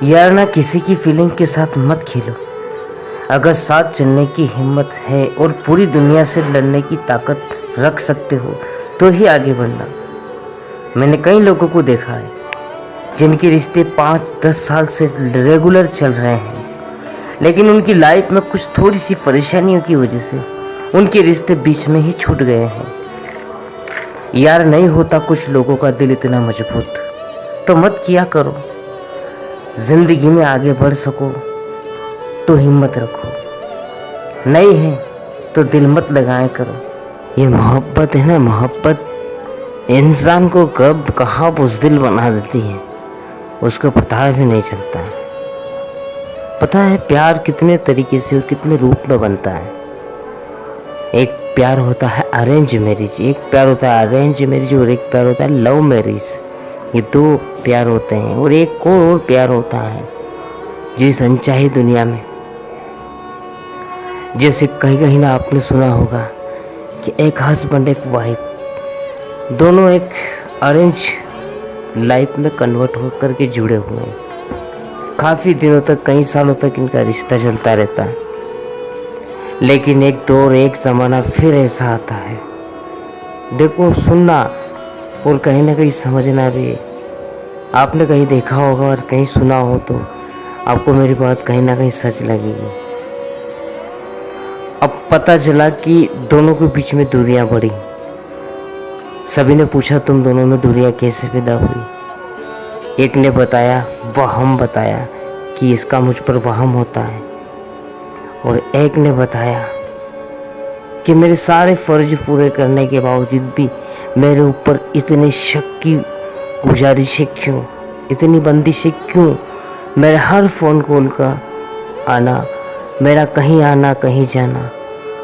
यार ना किसी की फीलिंग के साथ मत खेलो। अगर साथ चलने की हिम्मत है और पूरी दुनिया से लड़ने की ताकत रख सकते हो तो ही आगे बढ़ना। मैंने कई लोगों को देखा है जिनके रिश्ते 5-10 साल से रेगुलर चल रहे हैं, लेकिन उनकी लाइफ में कुछ थोड़ी सी परेशानियों की वजह से उनके रिश्ते बीच में ही छूट गए हैं। यार नहीं होता कुछ लोगों का दिल इतना मजबूत, तो मत किया करो। जिंदगी में आगे बढ़ सको तो हिम्मत रखो, नहीं है तो दिल मत लगाए करो। ये मोहब्बत है ना, मोहब्बत इंसान को कब कहाँ बुज़दिल बना देती है उसको पता भी नहीं चलता है। पता है प्यार कितने तरीके से और कितने रूप में बनता है। एक प्यार होता है अरेंज मैरिज, एक प्यार होता है अरेंज मैरिज और एक प्यार होता है लव मैरिज। ये दो प्यार होते हैं और एक और प्यार होता है जो इस अनचाही दुनिया में, जैसे कहीं कहीं ना आपने सुना होगा कि एक हस्बैंड एक वाइफ दोनों एक अरेंज लाइफ में कन्वर्ट होकर के जुड़े हुए हैं। काफ़ी दिनों तक, कई सालों तक इनका रिश्ता चलता रहता है, लेकिन एक दौर, एक ज़माना फिर ऐसा आता है। देखो, सुनना और कहीं ना कहीं समझना भी। आपने कहीं देखा होगा और कहीं सुना हो तो आपको मेरी बात कहीं ना कहीं सच लगेगी। अब पता चला कि दोनों के बीच में दूरियां बढ़ी। सभी ने पूछा तुम दोनों में दूरियां कैसे पैदा हुई। एक ने बताया, वहम बताया कि इसका मुझ पर वहम होता है, और एक ने बताया कि मेरे सारे फर्ज पूरे करने के बावजूद भी मेरे ऊपर इतनी शक की गुजारिशें क्यों, इतनी बंदिशें क्यों। मेरे हर फ़ोन कॉल का आना, मेरा कहीं आना कहीं जाना,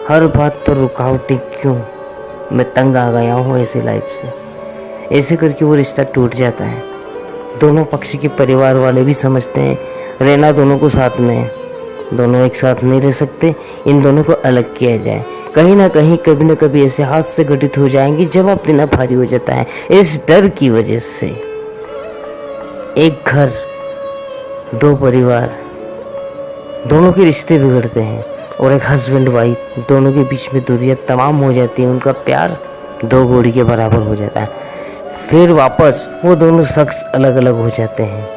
हर बात पर रुकावटें क्यों। मैं तंग आ गया हूँ ऐसी लाइफ से। ऐसे करके वो रिश्ता टूट जाता है। दोनों पक्ष के परिवार वाले भी समझते हैं रहना दोनों को साथ में है, दोनों एक साथ नहीं रह सकते, इन दोनों को अलग किया जाए। कहीं ना कहीं कभी न कभी ऐसे हादसे घटित हो जाएंगे जब आप देना भारी हो जाता है। इस डर की वजह से एक घर, दो परिवार, दोनों के रिश्ते बिगड़ते हैं और एक हस्बैंड वाइफ दोनों के बीच में दूरियां तमाम हो जाती हैं। उनका प्यार दो घोड़ी के बराबर हो जाता है। फिर वापस वो दोनों शख्स अलग अलग हो जाते हैं।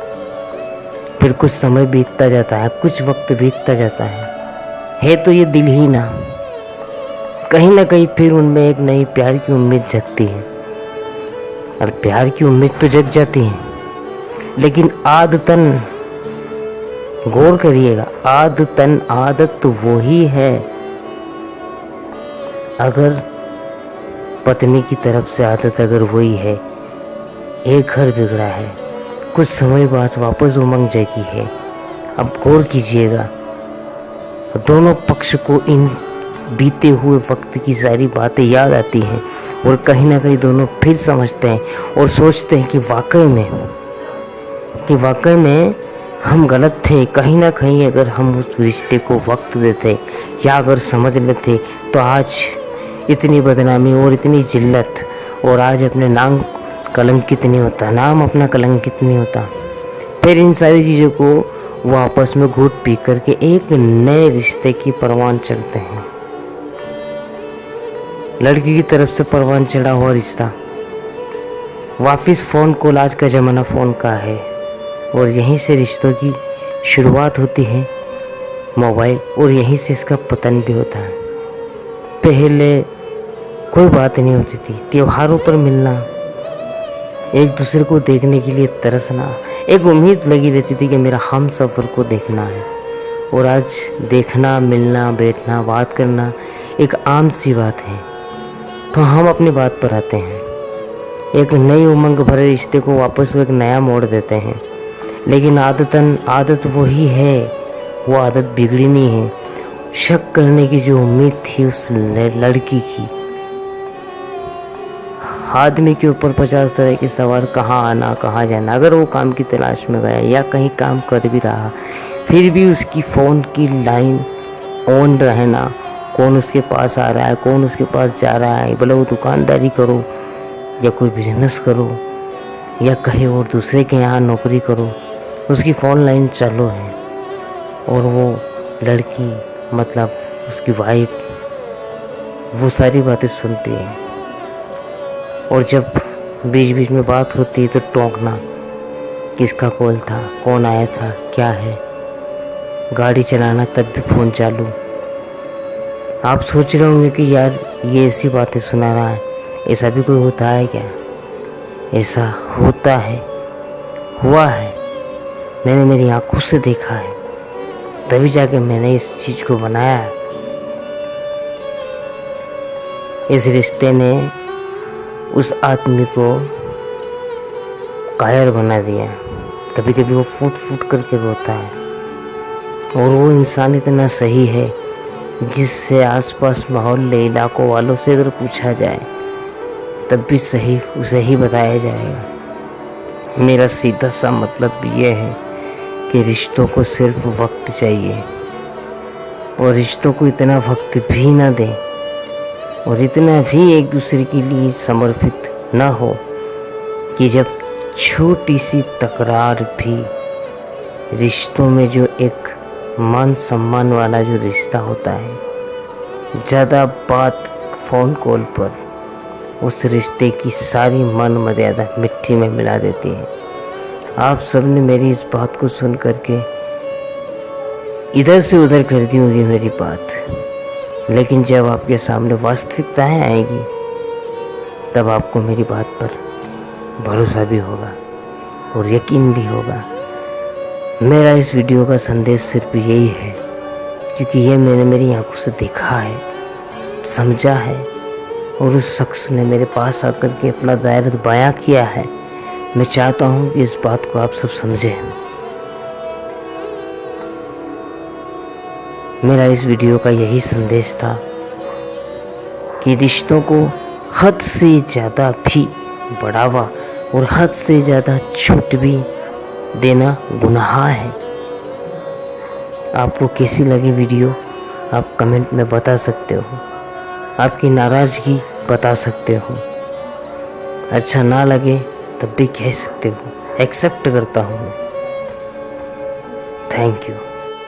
फिर कुछ समय बीतता जाता है, कुछ वक्त बीतता जाता है तो ये दिल ही ना, कहीं ना कहीं फिर उनमें एक नई प्यार की उम्मीद जगती है। और प्यार की उम्मीद तो जग जाती है, लेकिन आदतन, गौर करिएगा, आदतन, आदत तो वो ही है। अगर पत्नी की तरफ से आदत अगर वही है, एक घर बिगड़ा है, कुछ समय बाद वापस उमंग जगी है। अब गौर कीजिएगा, दोनों पक्ष को इन बीते हुए वक्त की सारी बातें याद आती हैं और कहीं ना कहीं दोनों फिर समझते हैं और सोचते हैं कि वाकई में हम गलत थे। कहीं ना कहीं अगर हम उस रिश्ते को वक्त देते या अगर समझ लेते तो आज इतनी बदनामी और इतनी जिल्लत, और आज अपने नाम कलंकित नहीं होता, नाम अपना कलंकित नहीं होता। फिर इन सारी चीज़ों को वो आपस में घूट पी करके एक नए रिश्ते की परवान चढ़ते हैं। लड़की की तरफ से परवान चढ़ा हुआ रिश्ता वापिस फ़ोन कॉल, आज का ज़माना फ़ोन का है, और यहीं से रिश्तों की शुरुआत होती है मोबाइल, और यहीं से इसका पतन भी होता है। पहले कोई बात नहीं होती थी, त्योहारों पर मिलना, एक दूसरे को देखने के लिए तरसना, एक उम्मीद लगी रहती थी कि मेरा हम सफ़र को देखना है। और आज देखना, मिलना, बैठना, बात करना एक आम सी बात है। तो हम अपनी बात पर आते हैं, एक नई उमंग भरे रिश्ते को वापस वो एक नया मोड़ देते हैं। लेकिन आदत वही है, वो आदत बिगड़ी नहीं है। शक करने की जो उम्मीद थी उस लड़की की, आदमी के ऊपर 50 तरह के सवाल, कहाँ आना कहाँ जाना। अगर वो काम की तलाश में गया या कहीं काम कर भी रहा, फिर भी उसकी फ़ोन की लाइन ऑन रहना, कौन उसके पास आ रहा है, कौन उसके पास जा रहा है, भले वो दुकानदारी करो या कोई बिजनेस करो या कहीं और दूसरे के यहाँ नौकरी करो, उसकी फ़ोन लाइन चालू है और वो लड़की मतलब उसकी वाइफ वो सारी बातें सुनती है। और जब बीच बीच में बात होती है तो टोकना, किसका कॉल था, कौन आया था, क्या है। गाड़ी चलाना तब भी फ़ोन चालू। आप सोच रहे होंगे कि यार ये ऐसी बातें सुना रहा है, ऐसा भी कोई होता है क्या? ऐसा होता है, हुआ है, मैंने मेरी आंखों से देखा है, तभी जाके मैंने इस चीज़ को बनाया है। इस रिश्ते ने उस आदमी को कायर बना दिया। कभी कभी वो फूट फूट करके रोता है और वो इंसान इतना सही है जिससे आसपास मोहल्ले इलाकों वालों से अगर पूछा जाए तब भी सही उसे ही बताया जाएगा। मेरा सीधा सा मतलब ये है कि रिश्तों को सिर्फ वक्त चाहिए और रिश्तों को इतना वक्त भी ना दें और इतना भी एक दूसरे के लिए समर्पित ना हो कि जब छोटी सी तकरार भी रिश्तों में, जो एक मान सम्मान वाला जो रिश्ता होता है, ज़्यादा बात फ़ोन कॉल पर उस रिश्ते की सारी मान मर्यादा मिट्टी में मिला देती है। आप सबने मेरी इस बात को सुन करके इधर से उधर कर दी होगी मेरी बात, लेकिन जब आपके सामने वास्तविकताएं आएगी तब आपको मेरी बात पर भरोसा भी होगा और यकीन भी होगा। मेरा इस वीडियो का संदेश सिर्फ यही है, क्योंकि ये मैंने मेरी आंखों से देखा है, समझा है और उस शख्स ने मेरे पास आकर के अपना दर्द बयां किया है। मैं चाहता हूँ कि इस बात को आप सब समझें। मेरा इस वीडियो का यही संदेश था कि रिश्तों को हद से ज़्यादा भी बढ़ावा और हद से ज़्यादा छूट भी देना गुनाह है। आपको कैसी लगी वीडियो आप कमेंट में बता सकते हो, आपकी नाराज़गी बता सकते हो। अच्छा ना लगे तब भी कह सकते हो, एक्सेप्ट करता हूँ। Thank you.